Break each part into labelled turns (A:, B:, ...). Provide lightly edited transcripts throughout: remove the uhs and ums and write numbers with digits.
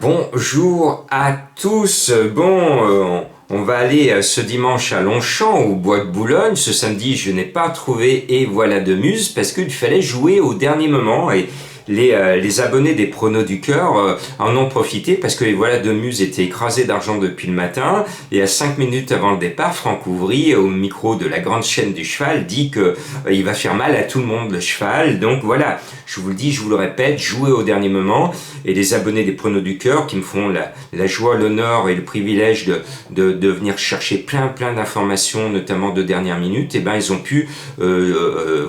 A: Bonjour à tous. On va aller ce dimanche à Longchamp au Bois de Boulogne. Ce samedi, je n'ai pas trouvé Et voilà de Muse parce qu'il fallait jouer au dernier moment et les abonnés des pronos du cœur en ont profité parce que Et voilà de Muse était écrasé d'argent depuis le matin et à 5 minutes avant le départ, Franck Ouvry au micro de la grande chaîne du cheval dit que il va faire mal à tout le monde le cheval. Donc voilà, je vous le dis, je vous le répète, jouez au dernier moment et les abonnés des pronos du cœur qui me font la joie, l'honneur et le privilège de venir chercher plein d'informations, notamment de dernière minute, et ben ils ont pu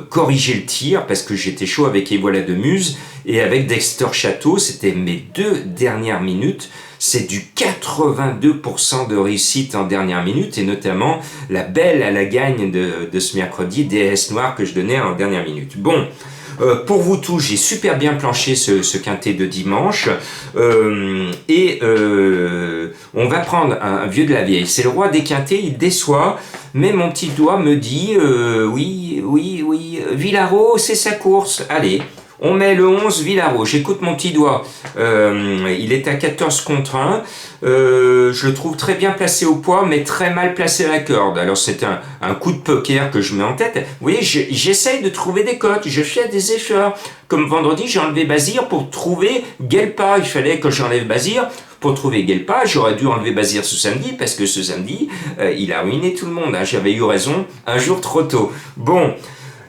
A: corriger le tir parce que j'étais chaud avec Et voilà de Muse et avec Dexter Château, c'était mes 2 dernières minutes. C'est du 82% de réussite en dernière minute et notamment la belle à la gagne de ce mercredi, DS Noir que je donnais en dernière minute. Bon, pour vous tous, j'ai super bien planché ce quintet de dimanche on va prendre un vieux de la vieille. C'est le roi des quintets, il déçoit, mais mon petit doigt me dit oui, Villaro, c'est sa course, allez. On met le 11, Villaro. J'écoute mon petit doigt. Il est à 14 contre 1. Je le trouve très bien placé au poids, mais très mal placé à la corde. Alors c'est un coup de poker que je mets en tête. Vous voyez, j'essaye de trouver des cotes. Je fais des efforts. Comme vendredi, j'ai enlevé Bazir pour trouver Guelpa. Il fallait que j'enlève Bazir. Pour trouver Guelpa, j'aurais dû enlever Bazir ce samedi, parce que ce samedi, il a ruiné tout le monde. Hein. J'avais eu raison un jour trop tôt. Bon.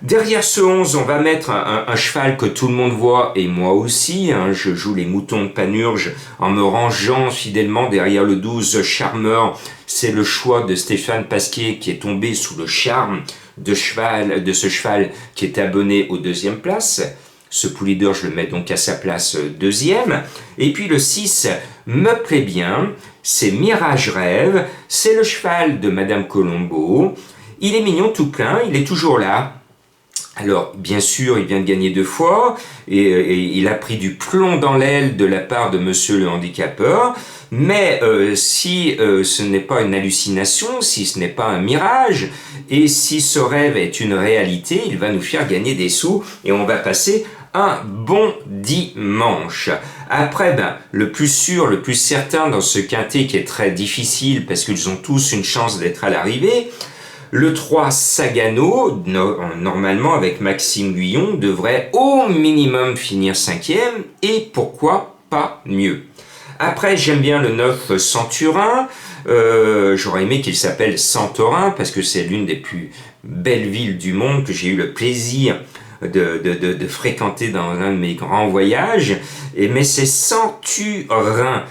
A: Derrière ce 11, on va mettre un cheval que tout le monde voit, et moi aussi, hein, je joue les moutons de Panurge en me rangeant fidèlement derrière le 12 Charmeur. C'est le choix de Stéphane Pasquier qui est tombé sous le charme de ce cheval qui est abonné aux 2e place. Ce poulidor, je le mets donc à sa place 2e. Et puis le 6 me plaît bien, c'est Mirage Rêve, c'est le cheval de Madame Colombo. Il est mignon tout plein, il est toujours là. Alors, bien sûr, il vient de gagner 2 fois, et il a pris du plomb dans l'aile de la part de monsieur le handicapeur, mais si ce n'est pas une hallucination, si ce n'est pas un mirage, et si ce rêve est une réalité, il va nous faire gagner des sous, et on va passer un bon dimanche. Après, le plus sûr, le plus certain dans ce quintet qui est très difficile, parce qu'ils ont tous une chance d'être à l'arrivée, le 3 Sagano, normalement avec Maxime Guyon, devrait au minimum finir 5e, et pourquoi pas mieux. Après, j'aime bien le 9 Centurin, j'aurais aimé qu'il s'appelle Santorin, parce que c'est l'une des plus belles villes du monde que j'ai eu le plaisir de fréquenter dans un de mes grands voyages, mais c'est Centurin.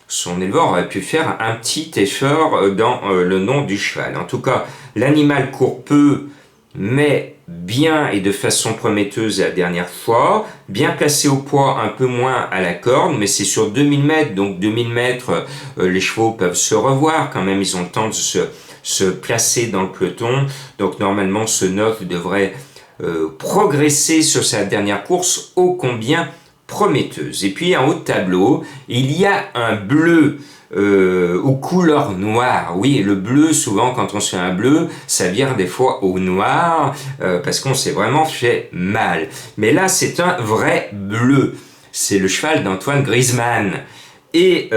A: Son éleveur aurait pu faire un petit effort dans le nom du cheval. En tout cas, l'animal court peu, mais bien et de façon prometteuse la dernière fois. Bien placé au poids, un peu moins à la corde, mais c'est sur 2000 mètres. Donc 2000 mètres, les chevaux peuvent se revoir quand même. Ils ont le temps de se placer dans le peloton. Donc normalement, ce 9 devrait progresser sur sa dernière course ô combien prometteuse. Et puis en haut de tableau, il y a un bleu aux couleurs noires. Oui, le bleu, souvent quand on se fait un bleu, ça vire des fois au noir parce qu'on s'est vraiment fait mal. Mais là, c'est un vrai bleu. C'est le cheval d'Antoine Griezmann. Et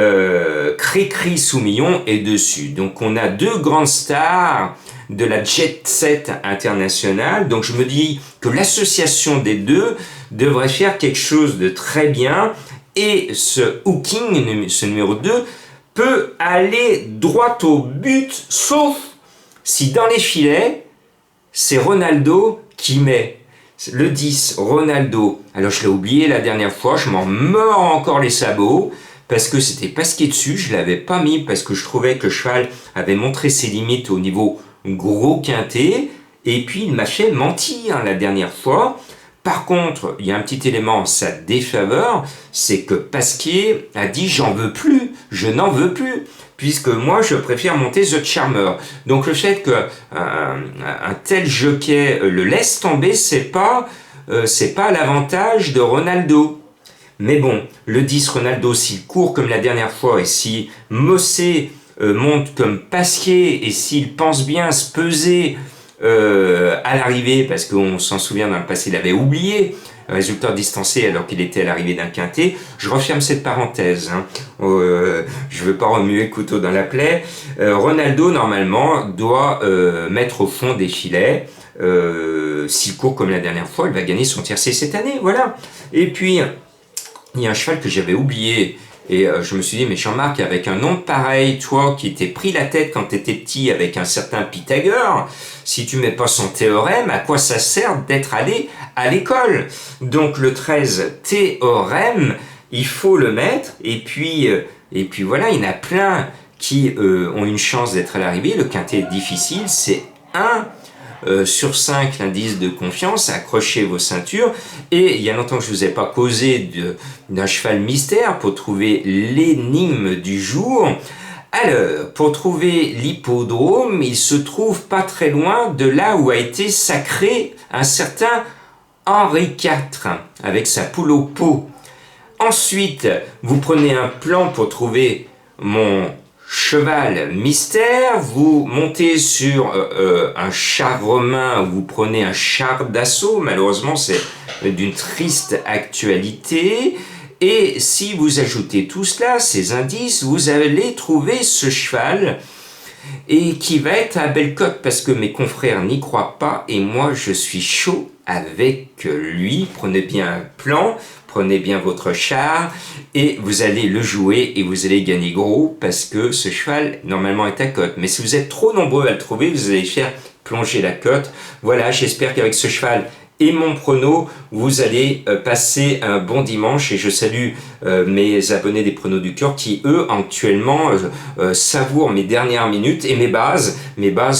A: Cricri Soumillon est dessus. Donc on a 2 grandes stars de la jet set internationale. Donc je me dis que l'association des deux devrait faire quelque chose de très bien. Et ce hooking, ce numéro 2, peut aller droit au but, sauf si dans les filets, c'est Ronaldo qui met le 10, Ronaldo. Alors je l'ai oublié la dernière fois, je m'en mords encore les sabots, parce que c'était Pasquier dessus, je ne l'avais pas mis, parce que je trouvais que le cheval avait montré ses limites au niveau gros quintet, et puis il m'a fait mentir la dernière fois. Par contre, il y a un petit élément en sa défaveur, c'est que Pasquier a dit « j'en veux plus, je n'en veux plus », puisque moi je préfère monter The Charmer. Donc le fait qu'un tel jockey le laisse tomber, c'est pas l'avantage de Ronaldo. Mais bon, le 10 Ronaldo, s'il court comme la dernière fois, et si Mossé monte comme Pasquier, et s'il pense bien se peser à l'arrivée, parce qu'on s'en souvient dans le passé, il avait oublié résultat distancé alors qu'il était à l'arrivée d'un quintet. Je referme cette parenthèse. Je ne veux pas remuer le couteau dans la plaie. Ronaldo, normalement, doit mettre au fond des filets. S'il court comme la dernière fois, il va gagner son tiercé cette année. Voilà. Et puis, il y a un cheval que j'avais oublié. Et je me suis dit, mais Jean-Marc, avec un nom pareil, toi qui t'es pris la tête quand t'étais petit avec un certain Pythagore, si tu mets pas son théorème, à quoi ça sert d'être allé à l'école? Donc le 13, théorème, il faut le mettre. Et puis voilà, il y en a plein qui ont une chance d'être à l'arrivée. Le quintet est difficile, c'est 1 sur 5 l'indice de confiance, accrochez vos ceintures. Et il y a longtemps que je ne vous ai pas causé d'un cheval mystère pour trouver l'énigme du jour. Alors, pour trouver l'hippodrome, il se trouve pas très loin de là où a été sacré un certain Henri IV, avec sa poule au pot. Ensuite, vous prenez un plan pour trouver mon cheval mystère, vous montez sur un char romain, vous prenez un char d'assaut, malheureusement c'est d'une triste actualité, et si vous ajoutez tout cela, ces indices, vous allez trouver ce cheval, et qui va être à belle cote, parce que mes confrères n'y croient pas, et moi je suis chaud avec lui. Prenez bien un plan, prenez bien votre char, et vous allez le jouer, et vous allez gagner gros, parce que ce cheval, normalement, est à cote. Mais si vous êtes trop nombreux à le trouver, vous allez faire plonger la cote. Voilà, j'espère qu'avec ce cheval et mon prono, vous allez passer un bon dimanche, et je salue mes abonnés des pronos du cœur qui, eux, actuellement, savourent mes dernières minutes, et mes bases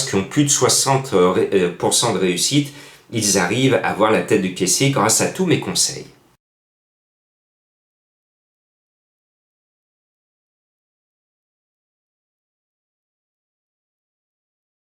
A: qui ont plus de 60% de réussite. Ils arrivent à voir la tête du caissier grâce à tous mes conseils.